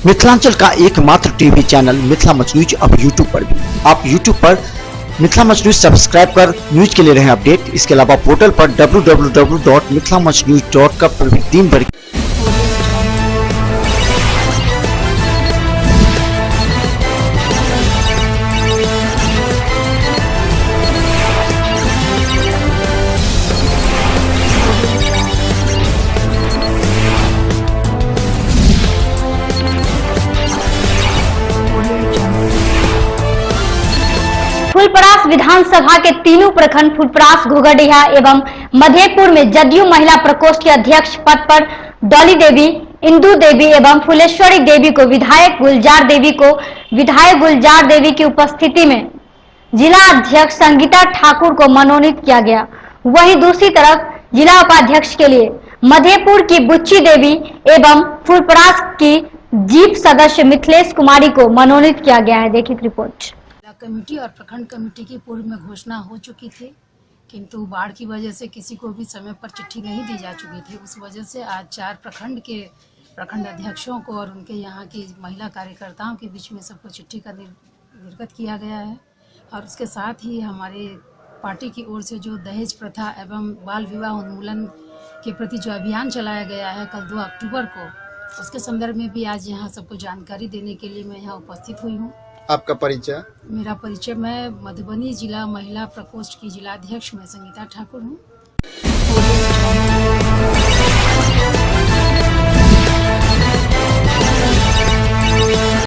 मिथिलांचल का एकमात्र TV channel Mithila much news अब यूट्यूब पर भी। आप यूट्यूब पर मिथिला मच न्यूज सब्सक्राइब कर न्यूज के लिए रहे अपडेट। इसके अलावा पोर्टल पर www.mithilamachnews.com पर भी दिन भर फुलपरास विधानसभा के तीनों प्रखंड फुलपरास, घोघरडीहा एवं मधेपुर में जदयू महिला प्रकोष्ठ के अध्यक्ष पद पर डॉली देवी, इंदू देवी एवं फुलेश्वरी देवी को विधायक गुलजार देवी की उपस्थिति में जिला अध्यक्ष संगीता ठाकुर को मनोनीत किया गया। वहीं दूसरी तरफ जिला उपाध्यक्ष के लिए मधेपुर की बुच्ची देवी एवं फुलपरास की जीप सदस्य मिथिलेश कुमारी को मनोनीत किया गया है। देखिए रिपोर्ट। कमेटी और प्रखंड कमेटी की पूर्व में घोषणा हो चुकी थी, किंतु बाढ़ की वजह से किसी को भी समय पर चिट्ठी नहीं दी जा चुकी थी। उस वजह से आज 4 प्रखंड के प्रखंड अध्यक्षों को और उनके यहाँ की महिला कार्यकर्ताओं के बीच में सबको चिट्ठी का निर्गत किया गया है। और उसके साथ ही हमारे पार्टी की ओर से जो दहेज प्रथा एवं बाल विवाह उन्मूलन के प्रति जो अभियान चलाया गया है कल 2 अक्टूबर को, उसके संदर्भ में भी आज यहाँ सबको जानकारी देने के लिए मैं यहाँ उपस्थित हुई हूँ। आपका परिचय? मेरा परिचय, मैं मधुबनी जिला महिला प्रकोष्ठ की जिलाध्यक्ष मैं संगीता ठाकुर हूँ।